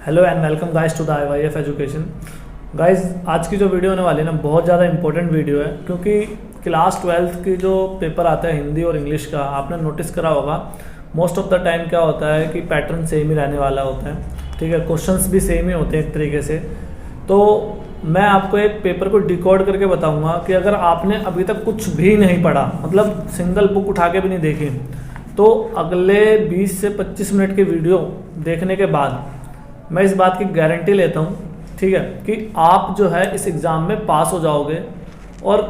Hello and welcome guys to the IYF education. Guys आज की जो वीडियो होने वाली है ना बहुत ज़्यादा इंपॉर्टेंट वीडियो है, क्योंकि क्लास 12th की जो पेपर आता है हिंदी और इंग्लिश का, आपने नोटिस करा होगा मोस्ट ऑफ द टाइम क्या होता है कि पैटर्न सेम ही रहने वाला होता है। ठीक है, क्वेश्चंस भी सेम ही होते हैं एक तरीके से। तो मैं आपको एक पेपर को डिकोड करके बताऊंगा कि अगर आपने अभी तक कुछ भी नहीं पढ़ा, मतलब सिंगल बुक उठा के भी नहीं देखी, तो अगले 20 से 25 मिनट की वीडियो देखने के बाद मैं इस बात की गारंटी लेता हूँ, ठीक है, कि आप जो है इस एग्ज़ाम में पास हो जाओगे। और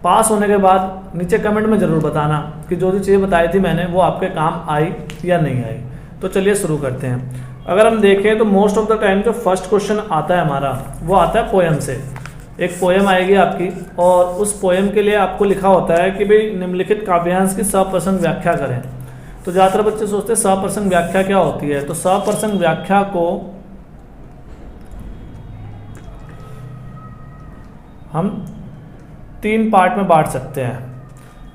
पास होने के बाद नीचे कमेंट में ज़रूर बताना कि जो चीज़ें बताई थी मैंने वो आपके काम आई या नहीं आई। तो चलिए शुरू करते हैं। अगर हम देखें तो मोस्ट ऑफ द टाइम जो फर्स्ट क्वेश्चन आता है हमारा वो आता है पोएम से। एक पोएम आएगी आपकी और उस पोएम के लिए आपको लिखा होता है कि भाई निम्नलिखित काव्यांश की सप्रसंग व्याख्या करें। तो ज़्यादातर बच्चे सोचते हैं सप्रसंग व्याख्या क्या होती है। तो सप्रसंग व्याख्या को हम 3 पार्ट में बांट सकते हैं।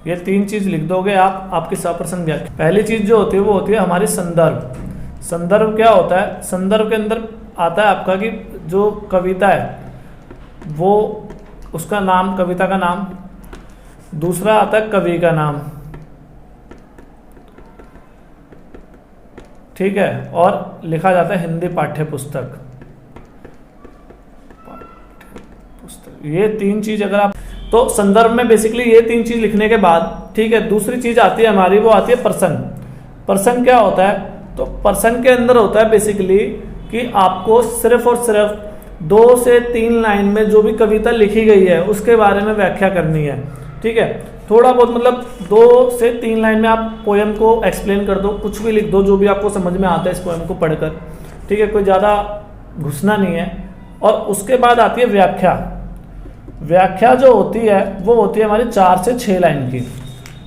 ये 3 चीज़ लिख दोगे आप, आपकी सप्रसंग व्याख्या। पहली चीज़ जो होती है वो होती है हमारी संदर्भ। संदर्भ क्या होता है? संदर्भ के अंदर आता है आपका कि जो कविता है वो उसका नाम, कविता का नाम। दूसरा आता है कवि का नाम, ठीक है, और लिखा जाता है हिंदी पाठ्य पुस्तक। ये 3 चीज अगर आप, तो संदर्भ में बेसिकली ये 3 चीज लिखने के बाद, ठीक है, दूसरी चीज आती है हमारी, वो आती है प्रसंग। प्रसंग क्या होता है? तो प्रसंग के अंदर होता है बेसिकली कि आपको सिर्फ और सिर्फ 2 से 3 लाइन में जो भी कविता लिखी गई है उसके बारे में व्याख्या करनी है। ठीक है, थोड़ा बहुत मतलब 2 से 3 लाइन में आप पोएम को एक्सप्लेन कर दो, कुछ भी लिख दो जो भी आपको समझ में आता है इस पोएम को पढ़कर। ठीक है, कोई ज़्यादा घुसना नहीं है। और उसके बाद आती है व्याख्या। व्याख्या जो होती है वो होती है हमारी 4 से 6 लाइन की।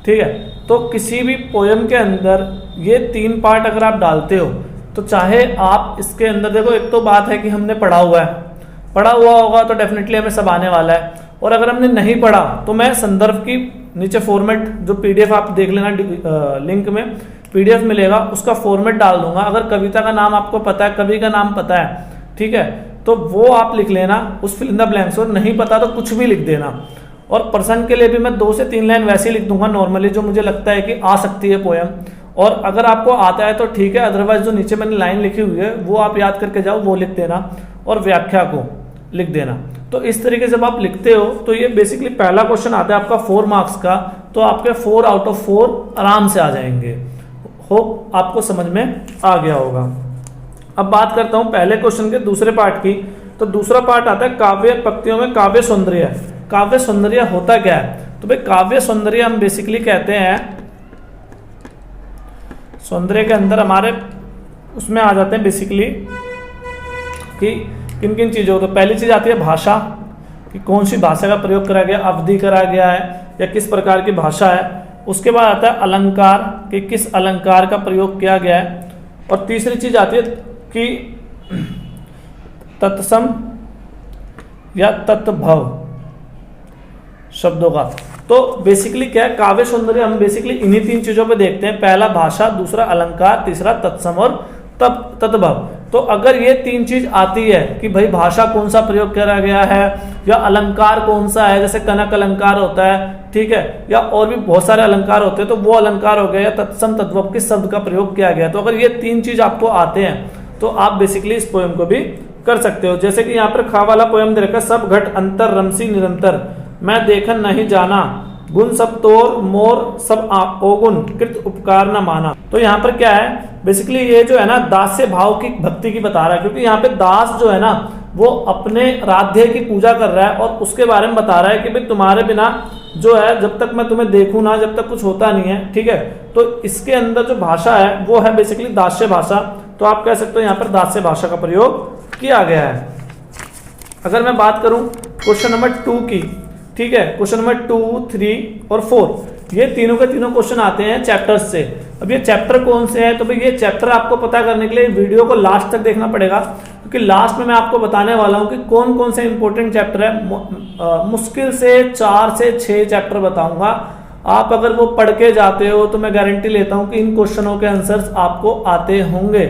ठीक है, तो किसी भी पोएम के अंदर ये 3 पार्ट अगर आप डालते हो तो चाहे आप इसके अंदर देखो, एक तो बात है कि हमने पढ़ा हुआ है, पढ़ा हुआ होगा तो डेफिनेटली हमें सब आने वाला है। और अगर हमने नहीं पढ़ा तो मैं संदर्भ की नीचे फॉर्मेट जो PDF आप देख लेना, लिंक में PDF मिलेगा, उसका फॉर्मेट डाल दूंगा। अगर कविता का नाम आपको पता है, कवि का नाम पता है, ठीक है, तो वो आप लिख लेना उस फिल इन द ब्लैंक्स। और नहीं पता तो कुछ भी लिख देना। और प्रसंग के लिए भी मैं 2 से 3 लाइन वैसे ही लिख दूंगा नॉर्मली, जो मुझे लगता है कि आ सकती है पोएम। और अगर आपको आता है तो ठीक है, अदरवाइज जो नीचे मैंने लाइन लिखी हुई है वो आप याद करके जाओ, वो लिख देना और व्याख्या को लिख देना। तो इस तरीके से जब आप लिखते हो तो ये बेसिकली पहला क्वेश्चन आता है आपका 4 मार्क्स का, तो आपके 4 आउट ऑफ 4 आराम से आ जाएंगे। होप आपको समझ में आ गया होगा। अब बात करता हूं पहले क्वेश्चन के दूसरे पार्ट की। तो दूसरा पार्ट आता है काव्य पंक्तियों में काव्य सौंदर्य। काव्य सौंदर्य होता क्या है? तो भाई काव्य सौंदर्य हम बेसिकली कहते हैं, सौंदर्य के अंदर हमारे उसमें आ जाते हैं बेसिकली कि किन किन चीज़ों। तो पहली चीज़ आती है भाषा, कि कौन सी भाषा का प्रयोग करा गया, अवधि करा गया है या किस प्रकार की भाषा है। उसके बाद आता है अलंकार, कि किस अलंकार का प्रयोग किया गया है। और तीसरी चीज़ आती है कि तत्सम या तत्भव शब्दों का। तो बेसिकली क्या है, काव्य सौंदर्य हम बेसिकली इन्हीं 3 चीजों पे देखते हैं। पहला भाषा, दूसरा अलंकार, तीसरा तत्सम और तत्भव। तो अगर ये 3 चीज आती है कि भाई भाषा कौन सा प्रयोग करा गया है या अलंकार कौन सा है, जैसे कनक अलंकार होता है, ठीक है, या और भी बहुत सारे अलंकार होते हैं, तो वो अलंकार हो गया, या तत्सम तत्भव किस शब्द का प्रयोग किया गया। तो अगर ये 3 चीज आपको आते हैं तो आप बेसिकली इस पोएम को भी कर सकते हो। जैसे कि यहाँ पर खा वाला पोएम दे रखा है, सब घट अंतर रमसी निरंतर, मैं देखन नहीं जाना, गुण सब तोर मोर सब ओगुण, कृत उपकार न माना। तो यहाँ पर क्या है बेसिकली, ये जो है ना दास्य भाव की भक्ति की बता रहा है, क्योंकि यहाँ पे दास जो है ना वो अपने राधे की पूजा कर रहा है और उसके बारे में बता रहा है कि भाई तुम्हारे बिना जो है, जब तक मैं तुम्हें देखूं ना, जब तक कुछ होता नहीं है। ठीक है, तो इसके अंदर जो भाषा है वो है बेसिकली दास्य भाषा। तो आप कह सकते हो यहाँ पर दास्य भाषा का प्रयोग किया गया है। अगर मैं बात करूं क्वेश्चन नंबर 2 की, ठीक है, क्वेश्चन नंबर 2, 3 और 4, ये तीनों के तीनों क्वेश्चन आते हैं चैप्टर्स से। अब ये चैप्टर कौन से हैं? तो भाई ये चैप्टर आपको पता करने के लिए वीडियो को लास्ट तक देखना पड़ेगा, क्योंकि लास्ट में मैं आपको बताने वाला हूं कि कौन कौन से इंपॉर्टेंट चैप्टर है। मुश्किल से 4 से 6 चैप्टर बताऊंगा। आप अगर वो पढ़ के जाते हो तो मैं गारंटी लेता हूं कि इन क्वेश्चनों के आंसर्स आपको आते होंगे।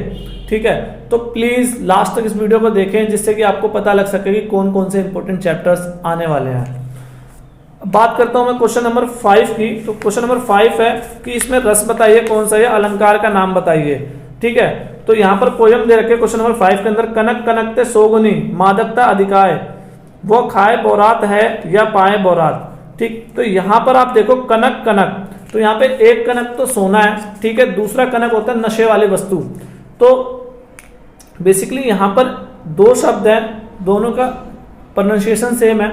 ठीक है, तो प्लीज लास्ट तक इस वीडियो को देखें, जिससे कि आपको पता लग सके कि कौन कौन से इंपॉर्टेंट चैप्टर्स आने वाले हैं। बात करता हूं मैं क्वेश्चन नंबर 5 की। तो क्वेश्चन नंबर 5 है कि इसमें रस बताइए कौन सा है, अलंकार का नाम बताइए। ठीक है, तो यहां पर पोयम दे रखे क्वेश्चन नंबर 5 के अंदर, कनक कनकते सोगुनी मादकता अधिकाय, वो खाए बोरात है या पाए बोरात। ठीक, तो यहां पर आप देखो कनक कनक, तो यहां पे एक कनक तो सोना है, ठीक है, दूसरा कनक होता है नशे वाली वस्तु। तो बेसिकली यहां पर दो शब्द हैं, दोनों का प्रोनाउंसिएशन सेम है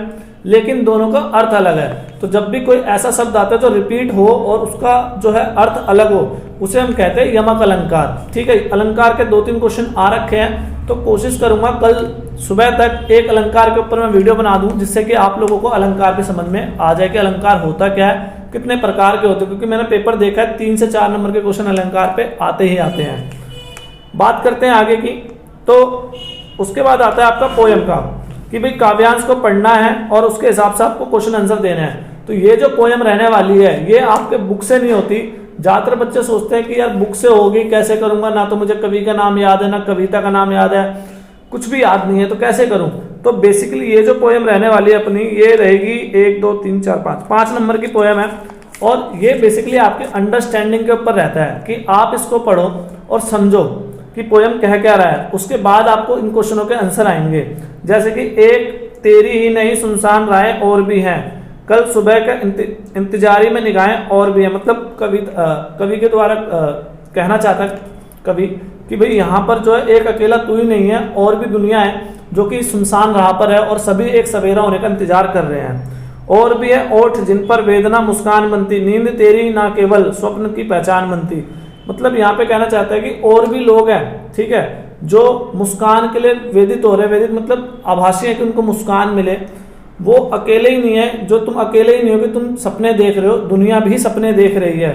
लेकिन दोनों का अर्थ अलग है। तो जब भी कोई ऐसा शब्द आता है जो रिपीट हो और उसका जो है अर्थ अलग हो, उसे हम कहते हैं यमक अलंकार। ठीक है, अलंकार के 2-3 क्वेश्चन आ रखे हैं, तो कोशिश करूंगा कल सुबह तक एक अलंकार के ऊपर मैं वीडियो बना दूं, जिससे कि आप लोगों को अलंकार के समझ में आ जाए कि अलंकार होता क्या है, कितने प्रकार के होते हैं, क्योंकि मैंने पेपर देखा है 3 से 4 नंबर के क्वेश्चन अलंकार पे आते ही आते हैं। बात करते हैं आगे की। तो उसके बाद आता है आपका पोयम का, कि भाई काव्यांश को पढ़ना है और उसके हिसाब से आपको क्वेश्चन आंसर देना है। तो ये जो पोयम रहने वाली है ये आपके बुक से नहीं होती। ज्यादातर बच्चे सोचते हैं कि यार बुक से होगी, कैसे करूंगा, ना तो मुझे कवि का नाम याद है ना कविता का नाम याद है, कुछ भी याद नहीं है, तो कैसे करूं। तो बेसिकली ये जो पोयम रहने वाली है अपनी, ये रहेगी 1 2 3 4 5 नंबर की पोयम है। और ये बेसिकली आपके अंडरस्टैंडिंग के ऊपर रहता है कि आप इसको पढ़ो और समझो कि पोयम कह क्या रहा है। उसके बाद आपको इन क्वेश्चनों के आंसर आएंगे, जैसे कि एक तेरी ही नहीं सुनसान राहें और भी हैं, कल सुबह का इंतजारी में निगाहें और भी है। मतलब कवि के द्वारा कहना चाहता कवि कि भाई यहाँ पर जो है एक अकेला तू ही नहीं है, और भी दुनिया है जो कि सुनसान राह पर है और सभी एक सवेरा होने का इंतजार कर रहे हैं। और भी है ओठ जिन पर वेदना मुस्कान बनती, नींद तेरी ना केवल स्वप्न की पहचान बनती। मतलब यहाँ पे कहना चाहता है कि और भी लोग हैं, ठीक है, जो मुस्कान के लिए वेदित हो रहे हैं। वेदित मतलब आभासी है कि उनको मुस्कान मिले, वो अकेले ही नहीं है, जो तुम अकेले ही नहीं हो कि तुम सपने देख रहे हो, दुनिया भी सपने देख रही है।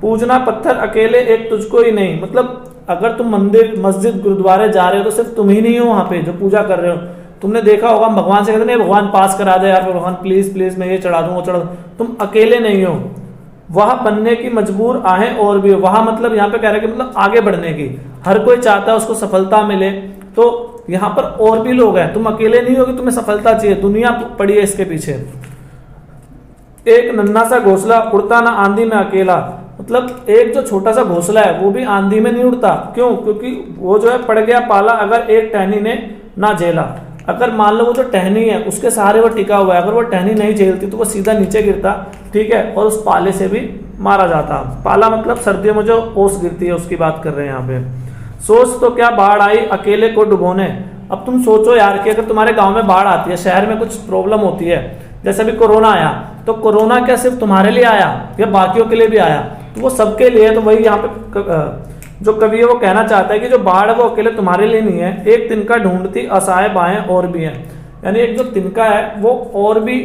पूजना पत्थर अकेले एक तुझको ही नहीं, मतलब अगर तुम मंदिर मस्जिद गुरुद्वारे जा रहे हो तो सिर्फ तुम ही नहीं हो वहां पे जो पूजा कर रहे हो। तुमने देखा होगा भगवान से कहते नहीं भगवान पास करा दे यार, भगवान प्लीज प्लीज मैं ये चढ़ा दूं वो चढ़ा दूं, तुम अकेले नहीं हो। वह बनने की मजबूर आहें और भी, वहां मतलब यहाँ पे कह रहे हैं कि मतलब आगे बढ़ने की, हर कोई चाहता है उसको सफलता मिले। तो यहाँ पर और भी लोग हैं, तुम अकेले नहीं हो कि तुम्हें सफलता चाहिए, दुनिया पड़ी है इसके पीछे। एक नन्हा सा घोंसला उड़ता ना आंधी में अकेला, मतलब एक जो छोटा सा घोंसला है वो भी आंधी में नहीं उड़ता। क्यों? क्योंकि वो जो है पड़ गया पाला अगर एक टहनी ने ना झेला। अगर मान लो वो जो टहनी है उसके सहारे वो टिका हुआ है, अगर वो टहनी नहीं झेलती तो वो सीधा नीचे गिरता, ठीक है, और उस पाले से भी मारा जाता। पाला मतलब सर्दियों में जो ओस गिरती है उसकी बात कर रहे हैं यहाँ पे। सोच तो क्या बाढ़ आई अकेले को डुबोने। अब तुम सोचो यार कि अगर तुम्हारे गांव में बाढ़ आती है, शहर में कुछ प्रॉब्लम होती है, जैसे अभी कोरोना आया, तो कोरोना क्या सिर्फ तुम्हारे लिए आया या बाकियों के लिए भी आया? तो वो सबके लिए। तो वही यहाँ पे जो कवि है वो कहना चाहता है कि जो बाढ़ है वो अकेले तुम्हारे लिए नहीं है, एक तिनका ढूंढती असहाय बाहें और भी है। यानी एक जो तिनका है वो और भी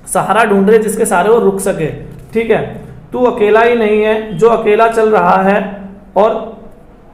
सहारा ढूंढ रहे जिसके सहारे वो रुक सके, ठीक है। तू अकेला ही नहीं है जो अकेला चल रहा है, और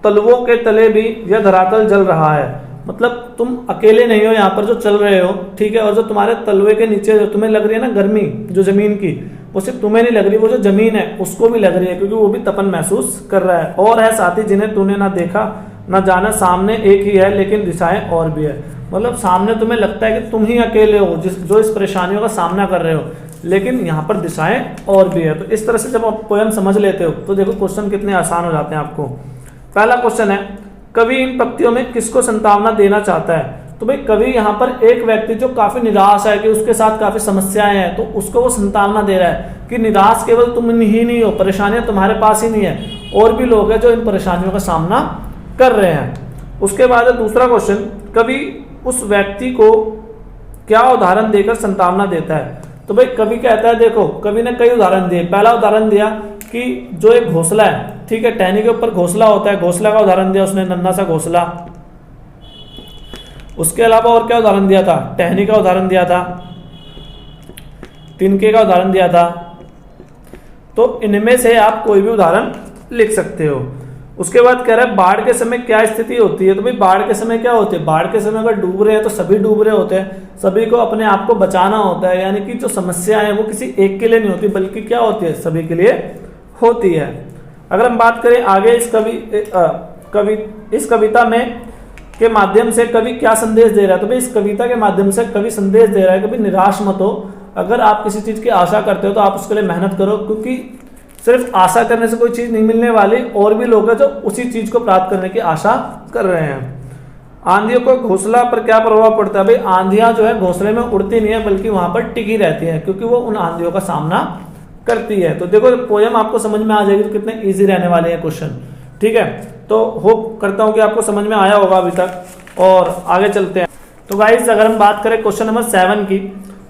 तलवों के तले भी यह धरातल जल रहा है। मतलब तुम अकेले नहीं हो यहाँ पर जो चल रहे हो, ठीक है, और जो तुम्हारे तलवे के नीचे जो तुम्हें लग रही है ना गर्मी जो जमीन की, वो सिर्फ तुम्हें नहीं लग रही, वो जो जमीन है उसको भी लग रही है, क्योंकि वो भी तपन महसूस कर रहा है। और है साथी जिन्हें तूने ना देखा ना जाना, सामने एक ही है लेकिन दिशाएं और भी है। मतलब सामने तुम्हें लगता है कि तुम ही अकेले हो जो इस परेशानियों का सामना कर रहे हो, लेकिन यहाँ पर दिशाएं और भी है। तो इस तरह से जब आप पोयम समझ लेते हो तो देखो क्वेश्चन कितने आसान हो जाते हैं आपको। पहला क्वेश्चन है, कवि इन पंक्तियों में किसको संतावना देना चाहता है? तो भाई कवि यहाँ पर एक व्यक्ति जो काफी निराश है कि उसके साथ काफी समस्याएं हैं, तो उसको वो संतावना दे रहा है कि निराश केवल तुम ही नहीं हो, परेशानियां तुम्हारे पास ही नहीं है, और भी लोग हैं जो इन परेशानियों का सामना कर रहे हैं। उसके बाद दूसरा क्वेश्चन, कवि उस व्यक्ति को क्या उदाहरण देकर संतावना देता है? तो भाई कवि कहता है, देखो कवि ने कई उदाहरण दिए। पहला उदाहरण दिया कि जो एक घोंसला है, ठीक है, टहनी के ऊपर घोंसला होता है, घोंसला का उदाहरण दिया उसने, नन्हा सा घोंसला। उसके अलावा और क्या उदाहरण दिया था? टहनी का उदाहरण दिया था, तिनके का उदाहरण दिया था। तो इनमें से आप कोई भी उदाहरण लिख सकते हो। उसके बाद कह रहा है बाढ़ के समय क्या स्थिति होती है? तो भाई बाढ़ के समय क्या होती है? बाढ़ के समय अगर डूब रहे हैं तो सभी डूब रहे होते हैं, सभी को अपने आप को बचाना होता है। यानी कि जो समस्या है वो किसी एक के लिए नहीं होती, बल्कि क्या होती है, सभी के लिए होती है। अगर हम बात करें आगे इस कवि इस कविता में के माध्यम से कवि क्या संदेश दे रहा है? तो भाई इस कविता के माध्यम से कवि संदेश दे रहा है कि भाई निराश मत हो, अगर आप किसी चीज की आशा करते हो तो आप उसके लिए मेहनत करो, क्योंकि सिर्फ आशा करने से कोई चीज नहीं मिलने वाली, और भी लोग हैं जो उसी चीज को प्राप्त करने की आशा कर रहे हैं। आंधियों को घोंसला पर क्या प्रभाव पड़ता है? भाई आंधियां जो है घोंसले में उड़ती नहीं है, बल्कि वहां पर टिकी रहती है, क्योंकि वो उन आंधियों का सामना करती है। तो देखो पोयम आपको समझ में आ जाएगी, तो कितने इजी रहने वाले हैं क्वेश्चन। ठीक है, तो होप करता हूं कि आपको समझ में आया होगा अभी तक, और आगे चलते हैं। तो गाइस अगर हम बात करें क्वेश्चन नंबर 7 की,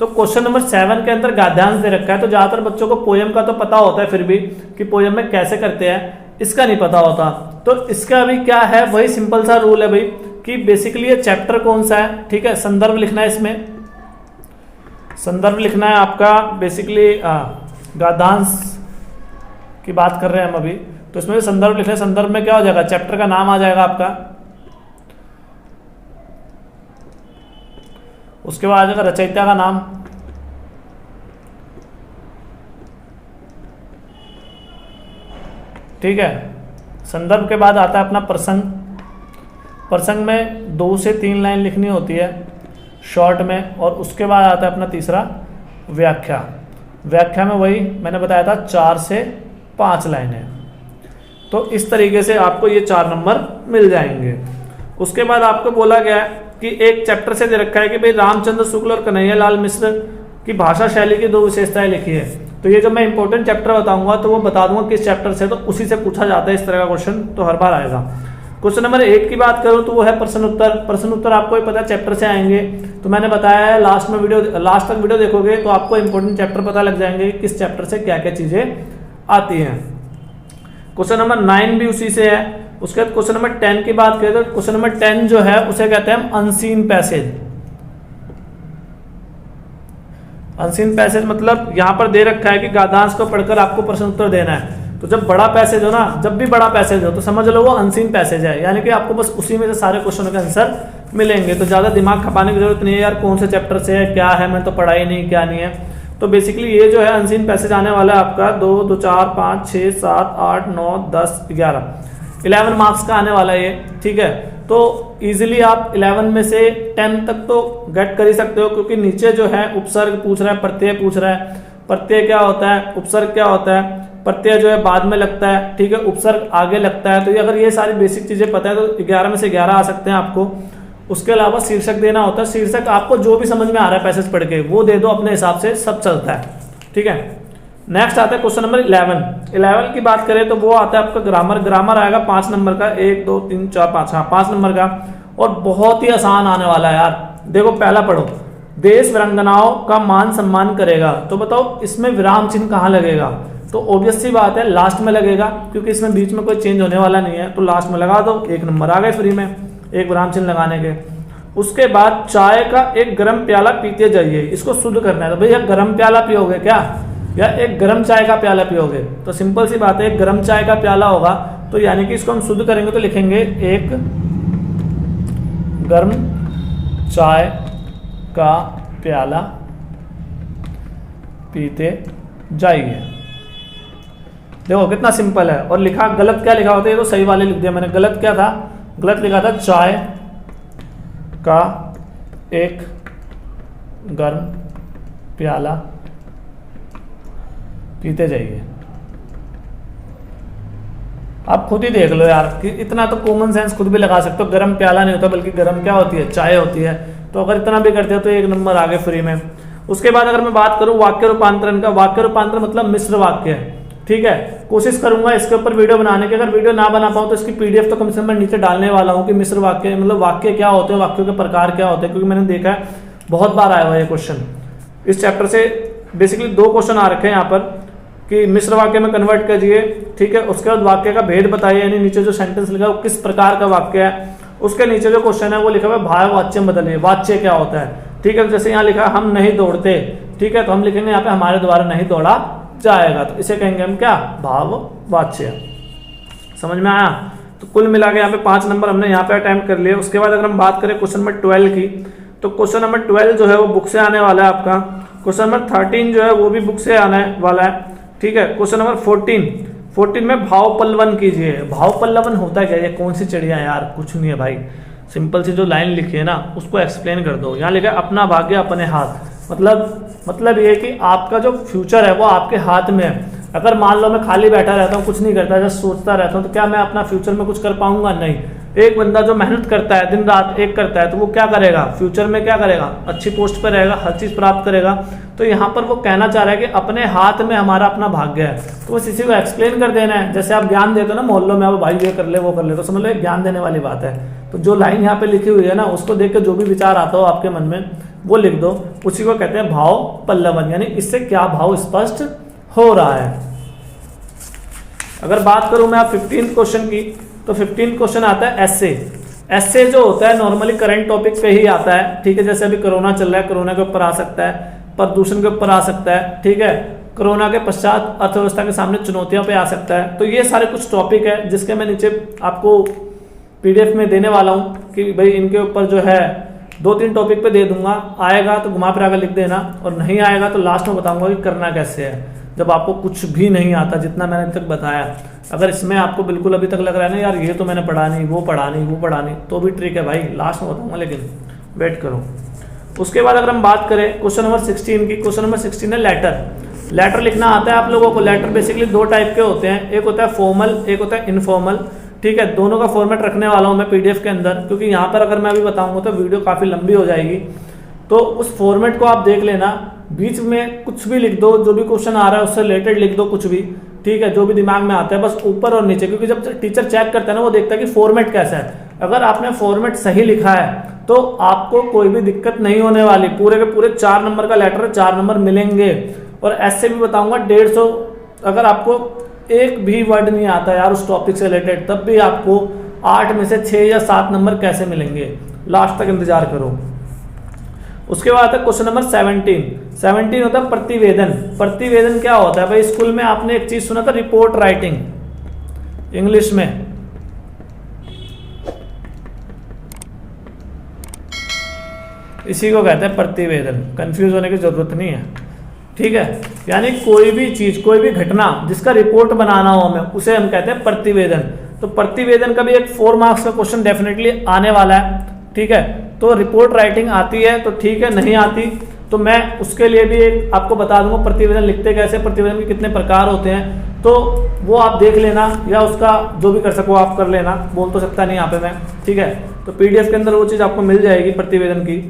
तो क्वेश्चन नंबर 7 के अंदर गद्यांश दे रखा है। तो ज्यादातर बच्चों को पोयम का तो पता होता है, फिर भी कि पोयम में कैसे करते हैं इसका नहीं पता होता। तो इसका अभी क्या है, वही सिंपल सा रूल है भाई कि बेसिकली ये चैप्टर कौन सा है, ठीक है, संदर्भ लिखना है, इसमें संदर्भ लिखना है आपका। बेसिकली गद्यांश की बात कर रहे हैं हम अभी, तो इसमें संदर्भ लिखना है। संदर्भ में क्या हो जाएगा, चैप्टर का नाम आ जाएगा आपका, उसके बाद आ जाएगा रचयिता का नाम, ठीक है। संदर्भ के बाद आता है अपना प्रसंग। प्रसंग में 2 से 3 लाइन लिखनी होती है शॉर्ट में, और उसके बाद आता है अपना तीसरा व्याख्या। व्याख्या में वही मैंने बताया था 4 से 5 लाइनें। तो इस तरीके से आपको ये 4 नंबर मिल जाएंगे। उसके बाद आपको बोला गया है कि एक चैप्टर से दे रखा है कि भाई रामचंद्र शुक्ल और कन्हैया लाल मिश्र की भाषा शैली की 2 विशेषताएं लिखी है। तो ये जो मैं इंपॉर्टेंट चैप्टर बताऊंगा तो वो बता दूंगा किस चैप्टर से, तो उसी से पूछा जाता है इस तरह का क्वेश्चन, तो हर बार आएगा। क्वेश्चन नंबर 8 की बात करूं तो वो है प्रश्न उत्तर। प्रश्न उत्तर आपको ही पता है चैप्टर से आएंगे, तो मैंने बताया है लास्ट तक वीडियो देखोगे तो आपको इंपॉर्टेंट चैप्टर पता लग जाएंगे किस चैप्टर से क्या क्या चीजें आती हैं। क्वेश्चन नंबर 9 भी उसी से है। उसके बाद क्वेश्चन नंबर 10 की बात करें तो क्वेश्चन नंबर 10 जो है उसे कहते हैं अनसीन पैसेज। अनसीन पैसेज मतलब यहां पर दे रखा है कि गद्यांश को पढ़कर आपको प्रश्न उत्तर देना है। तो जब बड़ा पैसेज हो ना, जब भी बड़ा पैसेज हो तो समझ लो वो अनसीन पैसेज है, यानी कि आपको बस उसी में से सारे क्वेश्चनों के आंसर मिलेंगे। तो ज्यादा दिमाग खपाने की जरूरत नहीं है यार, कौन से चैप्टर से है, क्या है, मैं तो पढ़ा ही नहीं, क्या नहीं है। तो बेसिकली ये जो है अनसीन पैसेज आने वाला है आपका 2, 2, 4, 5, 6, 7, 8, 9, 10, 11 मार्क्स का आने वाला है ये, ठीक है। तो इजीली आप 11 में से 10 तक तो गेट कर ही सकते हो, क्योंकि नीचे जो है उपसर्ग पूछ रहा है, प्रत्यय पूछ रहा है। प्रत्यय क्या होता है, उपसर्ग क्या होता है, प्रत्यय जो है बाद में लगता है, ठीक है, उपसर्ग आगे लगता है। तो ये अगर ये सारी बेसिक चीजें पता है तो 11 में से 11 आ सकते हैं आपको। उसके अलावा शीर्षक देना होता है, शीर्षक आपको जो भी समझ में आ रहा है पैसेज पढ़ के वो दे दो, अपने हिसाब से सब चलता है, ठीक है। नेक्स्ट आता है क्वेश्चन नंबर 11 की बात करें तो वो आता है आपका ग्रामर। ग्रामर आएगा 5 नंबर का, 1, 2, 3, 4, 5, हाँ 5 नंबर का, और बहुत ही आसान आने वाला है यार। देखो पहला पढ़ो, देश वीरांगनाओं का मान सम्मान करेगा। तो बताओ इसमें विराम चिन्ह कहाँ लगेगा? तो ऑब्वियस सी बात है लास्ट में लगेगा, क्योंकि इसमें बीच में कोई चेंज होने वाला नहीं है, तो लास्ट में लगा दो, 1 नंबर आ गए फ्री में, 1 विराम चिन्ह लगाने के। उसके बाद चाय का एक गर्म प्याला पीते जाइए, इसको शुद्ध करना है। तो भैया गर्म प्याला पियोगे क्या, या एक गर्म चाय का प्याला पियोगे? तो सिंपल सी बात है, एक गर्म चाय का प्याला होगा, तो यानी कि इसको हम शुद्ध करेंगे तो लिखेंगे एक गर्म चाय का प्याला पीते जाइए। देखो कितना सिंपल है। और लिखा गलत क्या लिखा होता है, ये तो सही वाले लिख दिया मैंने। गलत क्या था, गलत लिखा था चाय का एक गर्म प्याला पीते जाइए। आप खुद ही देख लो यार कि इतना तो कॉमन सेंस खुद भी लगा सकते हो। गर्म प्याला नहीं होता, बल्कि गर्म क्या होती है, चाय होती है। तो अगर इतना भी करते हो तो 1 नंबर आगे फ्री में। उसके बाद अगर मैं बात करूं वाक्य रूपांतरण का, वाक्य रूपांतरण मतलब मिश्र वाक्य है, ठीक है। कोशिश करूंगा इसके ऊपर वीडियो बनाने की। अगर वीडियो ना बना पाऊं तो इसकी पीडीएफ तो कम से कम मैं नीचे डालने वाला हूं कि मिश्र वाक्य मतलब वाक्य क्या होते हैं, वाक्यों के प्रकार क्या होते हैं, क्योंकि मैंने देखा है बहुत बार आया हुआ ये क्वेश्चन। इस चैप्टर से बेसिकली 2 क्वेश्चन आ रखे हैं यहाँ पर कि मिश्र वाक्य में कन्वर्ट कीजिए, ठीक है। उसके बाद वाक्य का भेद बताइए, यानी नीचे जो सेंटेंस लिखा है वो किस प्रकार का वाक्य है। उसके नीचे जो क्वेश्चन है वो लिखा हुआ है भाव वाच्य में बदलिए, वाच्य क्या होता है, ठीक है। जैसे यहाँ लिखा हम नहीं दौड़ते, ठीक है, तो हम लिखेंगे यहाँ पे हमारे द्वारा नहीं दौड़ा जाएगा, तो इसे कहेंगे हम क्या, भाव वाच्य। समझ में आया? तो कुल मिला के यहाँ पे 5 नंबर हमने यहाँ पे अटेम्प्ट कर लिए। उसके बाद अगर हम बात करें क्वेश्चन नंबर 12 की, तो क्वेश्चन नंबर 12 जो है वो बुक से आने वाला है आपका। क्वेश्चन नंबर 13 जो है वो भी बुक से आने वाला है, ठीक है। क्वेश्चन नंबर 14 14 में भाव पल्लवन कीजिए। भाव पल्लवन होता है क्या, ये कौन सी चिड़िया है यार, कुछ नहीं है भाई, सिंपल सी जो लाइन लिखी है ना उसको एक्सप्लेन कर दो। यहाँ लिखा है अपना भाग्य अपने हाथ, मतलब ये कि आपका जो फ्यूचर है वो आपके हाथ में है। अगर मान लो मैं खाली बैठा रहता हूँ, कुछ नहीं करता, जस्ट सोचता रहता हूँ, तो क्या मैं अपना फ्यूचर में कुछ कर पाऊंगा? नहीं। एक बंदा जो मेहनत करता है, दिन रात एक करता है, तो वो क्या करेगा, फ्यूचर में क्या करेगा, अच्छी पोस्ट पर रहेगा, हर चीज प्राप्त करेगा। तो यहाँ पर वो कहना चाह रहा है कि अपने हाथ में हमारा अपना भाग्य है। तो बस इसी को एक्सप्लेन कर देना है। जैसे आप ज्ञान देते हो ना मोहल्लों में, अब भाई ये कर ले वो कर ले, तो समझ लो ज्ञान देने वाली बात है। तो जो लाइन यहाँ पे लिखी हुई है ना, उसको देख के जो भी विचार आता हो आपके मन में वो लिख दो, उसी को कहते हैं भाव पल्लवन, यानी इससे क्या भाव स्पष्ट हो रहा है। अगर बात करूं मैं आप 15 क्वेश्चन की, तो 15 क्वेश्चन आता है एस्से। एस्से जो होता है नॉर्मली करंट टॉपिक पे ही आता है, ठीक है। जैसे अभी कोरोना चल रहा है, कोरोना के ऊपर आ सकता है, प्रदूषण के ऊपर आ सकता है, ठीक है। कोरोना के पश्चात अर्थव्यवस्था के सामने चुनौतियों पे आ सकता है। तो ये सारे कुछ टॉपिक है जिसके मैं नीचे आपको PDF में देने वाला हूँ कि भाई इनके ऊपर जो है 2-3 टॉपिक पे दे दूंगा। आएगा तो घुमा फिरा कर लिख देना, और नहीं आएगा तो लास्ट में बताऊंगा कि करना कैसे है। जब आपको कुछ भी नहीं आता, जितना मैंने अभी तक बताया, अगर इसमें आपको बिल्कुल अभी तक लग रहा है ना यार ये तो मैंने पढ़ा नहीं, वो पढ़ा नहीं, तो भी ट्रिक है भाई, लास्ट में बताऊंगा, लेकिन वेट करो। उसके बाद अगर हम बात करें क्वेश्चन नंबर 16 की, क्वेश्चन नंबर 16 है लेटर। लेटर लिखना आता है आप लोगों को। लेटर बेसिकली 2 टाइप के होते हैं, एक होता है फॉर्मल, एक होता है इनफॉर्मल, ठीक है। दोनों का फॉर्मेट रखने वाला हूँ मैं PDF के अंदर, क्योंकि यहाँ पर अगर मैं अभी बताऊंगा तो वीडियो काफ़ी लंबी हो जाएगी। तो उस फॉर्मेट को आप देख लेना, बीच में कुछ भी लिख दो, जो भी क्वेश्चन आ रहा है उससे रिलेटेड लिख दो कुछ भी, ठीक है, जो भी दिमाग में आता है, बस ऊपर और नीचे, क्योंकि जब टीचर चेक करता है ना वो देखता है कि फॉर्मेट कैसा है। अगर आपने फॉर्मेट सही लिखा है तो आपको कोई भी दिक्कत नहीं होने वाली। पूरे के पूरे 4 नंबर का लेटर है, 4 नंबर मिलेंगे। और ऐसे भी बताऊंगा 150, अगर आपको एक भी वर्ड नहीं आता यार उस टॉपिक से रिलेटेड, तब भी आपको 8 में से 6 या 7 नंबर कैसे मिलेंगे, लास्ट तक इंतजार करो। उसके बाद है क्वेश्चन नंबर 17 होता है प्रतिवेदन। प्रतिवेदन क्या होता है भाई, स्कूल में आपने एक चीज सुना था, रिपोर्ट राइटिंग इंग्लिश में। इसी को कहते हैं प्रतिवेदन, कंफ्यूज होने की जरूरत नहीं है, ठीक है। यानी कोई भी चीज, कोई भी घटना जिसका रिपोर्ट बनाना हो हमें, उसे हम कहते हैं प्रतिवेदन। तो प्रतिवेदन का भी एक 4 मार्क्स का क्वेश्चन डेफिनेटली आने वाला है, ठीक है। तो रिपोर्ट राइटिंग आती है तो ठीक है, नहीं आती तो मैं उसके लिए भी एक आपको बता दूंगा प्रतिवेदन लिखते कैसे, प्रतिवेदन के कितने प्रकार होते हैं, तो वो आप देख लेना, या उसका जो भी कर सको आप कर लेना, बोल तो सकता नहीं यहाँ पे मैं, ठीक है। तो PDF के अंदर वो चीज़ आपको मिल जाएगी प्रतिवेदन की।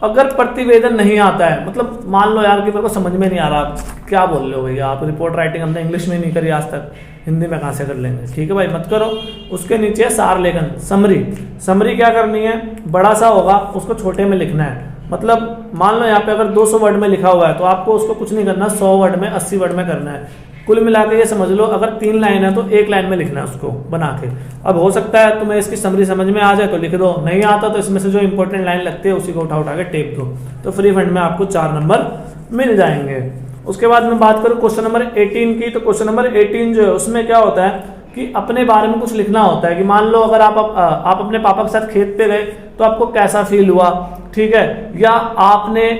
अगर प्रतिवेदन नहीं आता है, मतलब मान लो यार कि मेरे को समझ में नहीं आ रहा, क्या बोल रहे हो भैया आप, रिपोर्ट राइटिंग हमने इंग्लिश में नहीं करी आज तक, हिंदी में कहाँ से कर लेंगे, ठीक है भाई मत करो। उसके नीचे है सार लेखन, समरी। समरी क्या करनी है, बड़ा सा होगा उसको छोटे में लिखना है। मतलब मान लो यहाँ पे अगर 200 वर्ड में लिखा हुआ है तो आपको उसको कुछ नहीं करना, 100 वर्ड में 80 वर्ड में करना है। कुल मिला के ये समझ लो अगर 3 लाइन है तो 1 लाइन में लिखना है उसको बना के। अब हो सकता है तुम्हें इसकी समरी समझ में आ जाए तो लिख दो, नहीं आता तो इसमें से जो इंपॉर्टेंट लाइन लगती है उसी को उठा के टेप दो, तो फ्री फंड में आपको 4 नंबर मिल जाएंगे। उसके बाद मैं बात करूं क्वेश्चन नंबर 18 की, तो क्वेश्चन नंबर 18 जो है उसमें क्या होता है कि अपने बारे में कुछ लिखना होता है कि मान लो अगर आप अपने पापा के साथ खेत पे गए तो आपको कैसा फील हुआ, ठीक है, या आपने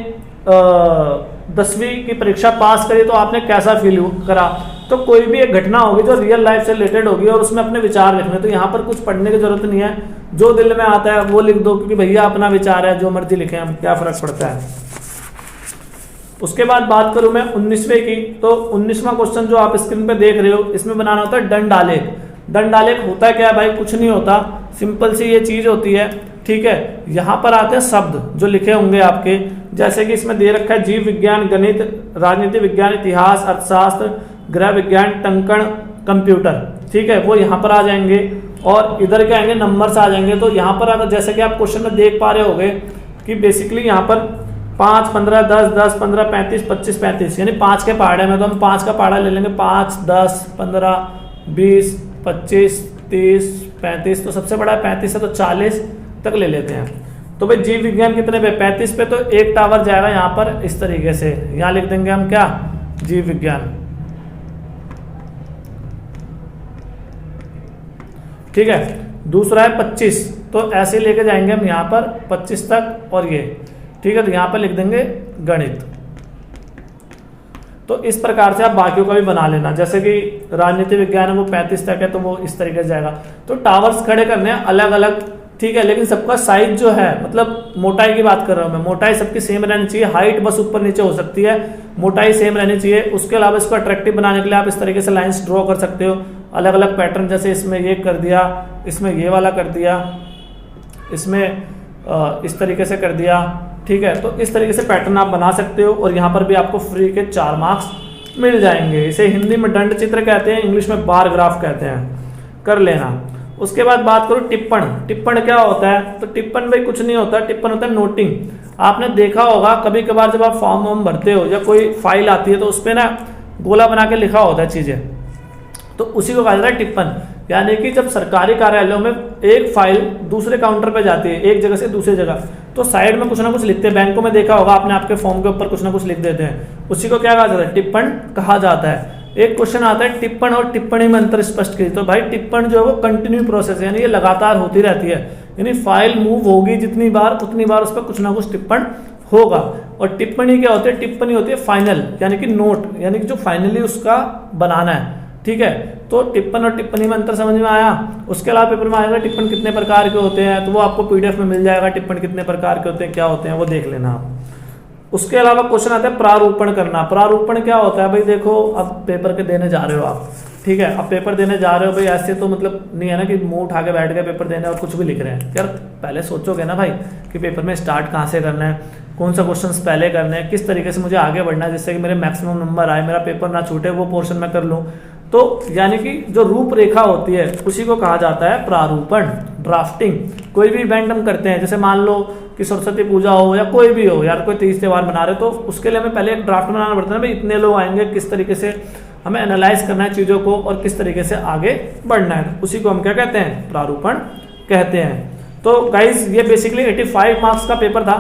10वीं की परीक्षा पास करी तो आपने कैसा फील करा। तो कोई भी एक घटना होगी जो रियल लाइफ से रिलेटेड होगी और उसमें अपने विचार लिखने, तो यहाँ पर कुछ पढ़ने की जरूरत नहीं है, जो दिल में आता है वो लिख दो, क्योंकि भैया अपना विचार है, जो मर्जी लिखे हम, क्या फर्क पड़ता है। उसके बाद बात करूं मैं 19वें की, तो 19वां क्वेश्चन जो आप स्क्रीन पे देख रहे हो इसमें बनाना होता है दंडालेख। दंडालेख होता क्या है भाई, कुछ नहीं होता, सिंपल सी ये चीज होती है, ठीक है। यहाँ पर आते हैं शब्द जो लिखे होंगे आपके, जैसे कि इसमें दे रखा है जीव विज्ञान, गणित, राजनीति विज्ञान, इतिहास, अर्थशास्त्र, गृह विज्ञान, टंकण, कंप्यूटर, ठीक है, वो यहाँ पर आ जाएंगे। और इधर क्या आएंगे, नंबर्स आ जाएंगे। तो यहाँ पर अगर जैसे कि आप क्वेश्चन में देख पा रहे होगे कि बेसिकली यहाँ पर 5, 15, 10, 10, 15, 35, 25, 35, यानी 5 के पहाड़े में, तो हम 5 का पहाड़ा ले लेंगे, 5, 10, 15, 20, 25, 30, 35, तो सबसे बड़ा 35 है तो 40 तक ले लेते हैं। तो भाई जीव विज्ञान कितने पे, 35 पे, तो एक टावर जाएगा यहाँ पर इस तरीके से, यहाँ लिख देंगे हम क्या, जीव विज्ञान, ठीक है। दूसरा है 25, तो ऐसे लेके जाएंगे हम यहाँ पर 25 तक, और ये ठीक है, तो यहाँ पर लिख देंगे गणित, तो इस प्रकार से आप बाकियों का भी बना लेना, जैसे कि राजनीति विज्ञान है वो 35 तक है तो वो इस तरीके से जाएगा। तो टावर्स खड़े करने हैं अलग अलग, ठीक है, लेकिन सबका साइज जो है, मतलब मोटाई की बात कर रहा हूं मैं, मोटाई सबकी सेम रहनी चाहिए, हाइट बस ऊपर नीचे हो सकती है, मोटाई सेम रहनी चाहिए। उसके अलावा इसको अट्रैक्टिव बनाने के लिए आप इस तरीके से लाइंस ड्रॉ कर सकते हो, अलग अलग पैटर्न, जैसे इसमें ये कर दिया, इसमें ये वाला कर दिया, इसमें इस तरीके से कर दिया, ठीक है। तो इस तरीके से पैटर्न आप बना सकते हो और यहाँ पर भी आपको फ्री के 4 मार्क्स मिल जाएंगे। इसे हिंदी में दंड चित्र कहते हैं, इंग्लिश में बार ग्राफ कहते हैं, कर लेना। उसके बाद बात करूं टिप्पण। टिप्पण क्या होता है? तो टिप्पण भाई कुछ नहीं होता, टिप्पण होता है नोटिंग। आपने देखा होगा कभी कभार जब आप फॉर्म वॉर्म भरते हो या कोई फाइल आती है तो उस पर ना गोला बना के लिखा होता है चीजें, तो उसी को कहा जाता है टिप्पण। यानी कि जब सरकारी कार्यालयों में एक फाइल दूसरे काउंटर पे जाती है, एक जगह से दूसरी जगह, तो साइड में कुछ ना कुछ लिखते हैं। बैंकों में देखा होगा आपने, आपके फॉर्म के ऊपर कुछ ना कुछ लिख देते हैं, उसी को क्या कहा जाता है? टिप्पण कहा जाता है। एक क्वेश्चन आता है टिप्पण और टिप्पणी में अंतर स्पष्ट कीजिए। तो भाई टिप्पण जो है वो कंटिन्यू प्रोसेस है, यानी ये लगातार होती रहती है, यानी फाइल मूव होगी जितनी बार उतनी बार उस पर कुछ ना कुछ टिप्पण होगा। और टिप्पणी क्या होती है? टिप्पणी होती है फाइनल, यानी कि नोट, यानी कि जो फाइनली उसका बनाना है, ठीक है। तो टिप्पण और टिप्पणी में अंतर समझ में आया। उसके अलावा पेपर में आएगा टिप्पण कितने प्रकार के होते हैं, तो वो आपको पीडीएफ में मिल जाएगा, टिप्पण कितने प्रकार के होते हैं, क्या होते हैं, वो देख लेना आप। उसके अलावा क्वेश्चन आता है प्रारूपण करना। प्रारूपण क्या होता है भाई? देखो अब पेपर के देने जा रहे हो आप, ठीक है, अब पेपर देने जा रहे हो भाई, ऐसे तो मतलब नहीं है ना कि मुंह उठा के बैठ गए पेपर देने और कुछ भी लिख रहे हैं। यार पहले सोचोगे ना भाई कि पेपर में स्टार्ट कहाँ से करना है, कौन सा क्वेश्चन पहले करना है, किस तरीके से मुझे आगे बढ़ना है जिससे कि मेरे मैक्सिमम नंबर आए, मेरा पेपर ना छूटे, वो पोर्शन मैं कर लूँ। तो यानी कि जो रूपरेखा होती है उसी को कहा जाता है प्रारूपण, ड्राफ्टिंग। कोई भी इवेंट हम करते हैं, जैसे मान लो कि सरस्वती पूजा हो या कोई भी हो, यार कोई तीज त्योहार मना रहे, तो उसके लिए हमें पहले एक ड्राफ्ट बनाना पड़ता है भाई, इतने लोग आएंगे, किस तरीके से हमें एनालाइज करना है चीज़ों को और किस तरीके से आगे बढ़ना है, उसी को हम क्या कहते हैं? प्रारूपण कहते हैं। तो गाइज ये बेसिकली 85 मार्क्स का पेपर था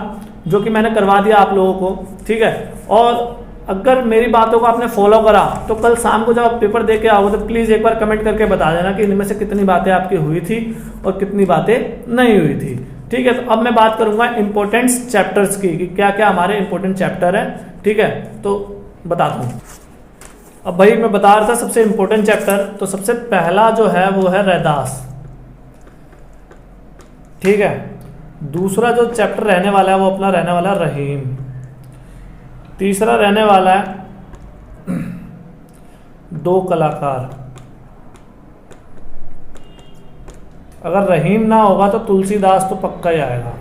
जो कि मैंने करवा दिया आप लोगों को, ठीक है। और अगर मेरी बातों को आपने फॉलो करा तो कल शाम को जब आप पेपर दे के आओगे तो प्लीज़ एक बार कमेंट करके बता देना कि इनमें से कितनी बातें आपकी हुई थी और कितनी बातें नहीं हुई थी, ठीक है। तो अब मैं बात करूंगा इंपॉर्टेंट चैप्टर्स की, कि क्या क्या हमारे इंपॉर्टेंट चैप्टर हैं, ठीक है। तो बताता हूँ। अब भाई मैं बता रहा था सबसे इंपॉर्टेंट चैप्टर, तो सबसे पहला जो है वो है रैदास, ठीक है। दूसरा जो चैप्टर रहने वाला है वो अपना रहने वाला रहीम। तीसरा रहने वाला है 2 कलाकार। अगर रहीम ना होगा तो तुलसीदास तो पक्का ही आएगा।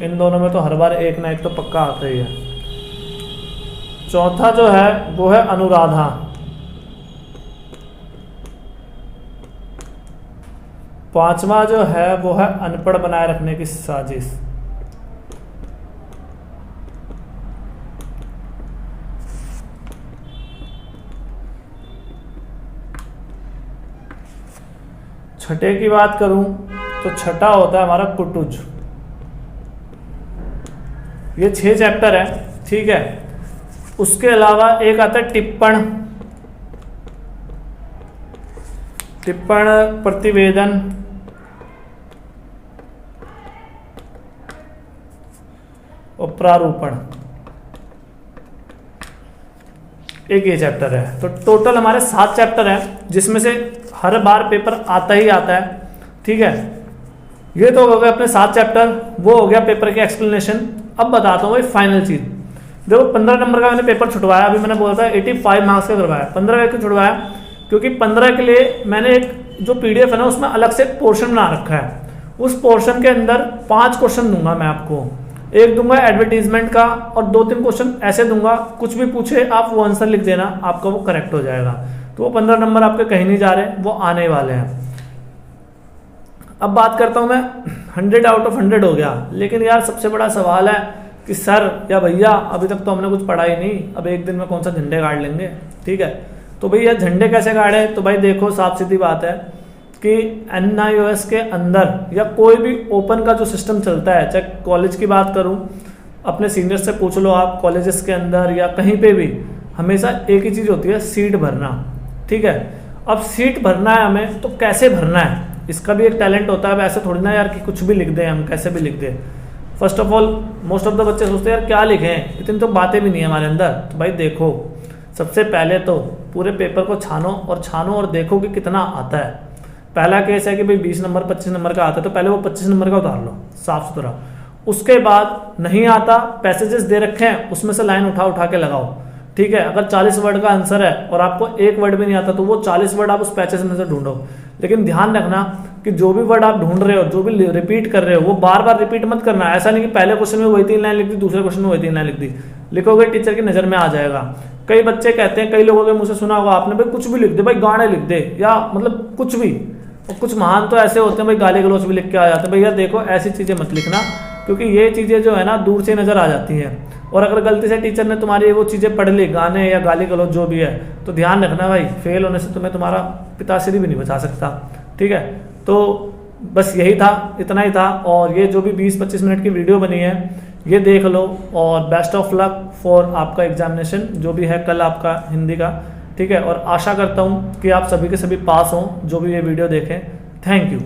इन दोनों में तो हर बार एक ना एक तो पक्का आता ही है। चौथा जो है वो है अनुराधा। पांचवा जो है वो है अनपढ़ बनाए रखने की साजिश। छठे की बात करूं तो छठा होता है हमारा कुटुज। ये 6 चैप्टर है, ठीक है। उसके अलावा एक आता है टिप्पण, टिप्पण, प्रतिवेदन और प्रारूपण, एक ये चैप्टर है। तो टोटल हमारे 7 चैप्टर है जिसमें से हर बार पेपर आता ही आता है, ठीक है। ये तो हो गए अपने 7 चैप्टर, वो हो गया पेपर के एक्सप्लेनेशन। अब बताता हूँ भाई फाइनल चीज। देखो 15 नंबर का मैंने पेपर छुटवाया, अभी मैंने बोला था 85 मार्क्स का करवाया, 15 क्यों छुटवाया? क्योंकि 15 के लिए मैंने एक जो पीडीएफ है ना उसमें अलग से एक पोर्शन बना रखा है। उस पोर्शन के अंदर 5 क्वेश्चन दूंगा मैं आपको, एक दूंगा एडवर्टीजमेंट का और 2-3 क्वेश्चन ऐसे दूंगा, कुछ भी पूछे आप वो आंसर लिख देना, आपका वो करेक्ट हो जाएगा। तो वो 15 नंबर आपके कहीं नहीं जा रहे, वो आने वाले हैं। अब बात करता हूं मैं 100 आउट ऑफ 100 हो गया, लेकिन यार सबसे बड़ा सवाल है कि सर या भैया अभी तक तो हमने कुछ पढ़ा ही नहीं, अब एक दिन में कौन सा झंडे गाड़ लेंगे, ठीक है। तो भैया झंडे कैसे गाड़े? तो भाई देखो साफ सीधी बात है कि NIOS के अंदर या कोई भी ओपन का जो सिस्टम चलता है, चाहे कॉलेज की बात करूं, अपने सीनियर से पूछ लो आप, कॉलेजेस के अंदर या कहीं पे भी हमेशा एक ही चीज़ होती है, सीट भरना, ठीक है। अब सीट भरना है हमें, तो कैसे भरना है इसका भी एक टैलेंट होता है। वैसे थोड़ी ना यार कि कुछ भी लिख दें हम, कैसे भी लिख दें। First of all most of the बच्चे सोचते हैं यार क्या लिखें, इतनी तो बातें भी नहीं है हमारे अंदर। तो भाई देखो, सबसे पहले तो पूरे पेपर को छानो और देखो कि कितना आता है। पहला केस है कि भाई 20 नंबर 25 नंबर का आता है, तो पहले वो 25 नंबर का उतार लो साफ सुथरा। उसके बाद नहीं आता, पैसेजेस दे रखे हैं उसमें से लाइन उठा के लगाओ, ठीक है। अगर 40 वर्ड का आंसर है और आपको एक वर्ड भी नहीं आता, तो वो 40 वर्ड आप उस पैसेज में से ढूंढो। लेकिन ध्यान रखना कि जो भी वर्ड आप ढूंढ रहे हो, जो भी रिपीट कर रहे हो, वो बार बार रिपीट मत करना। ऐसा नहीं कि पहले क्वेश्चन में वही 3 लाइन लिख दी, दूसरे क्वेश्चन में वही 3 लाइन लिख दी। लिखोगे टीचर की नजर में आ जाएगा। कई बच्चे कहते हैं, कई लोगों के मुझे सुना होगा आपने, भाई कुछ भी लिख दे, भाई गाने लिख दे, या मतलब कुछ भी। और कुछ महान तो ऐसे होते हैं भाई गाली गलौज भी लिख के आ जाते हैं। भैया देखो ऐसी चीजें मत लिखना, क्योंकि ये चीजें जो है ना दूर से नजर आ जाती हैं। और अगर गलती से टीचर ने तुम्हारी वो चीजें पढ़ ली, गाने या गाली गलौज जो भी है, तो ध्यान रखना भाई, फेल होने से तुम्हें तुम्हारा पिताश्री भी नहीं बचा सकता, ठीक है। तो बस यही था, इतना ही था। और ये जो भी 20-25 मिनट की वीडियो बनी है ये देख लो, और बेस्ट ऑफ लक फॉर आपका एग्जामिनेशन जो भी है कल आपका हिंदी का, ठीक है। और आशा करता हूँ कि आप सभी के सभी पास हों जो भी ये वीडियो देखें। Thank you.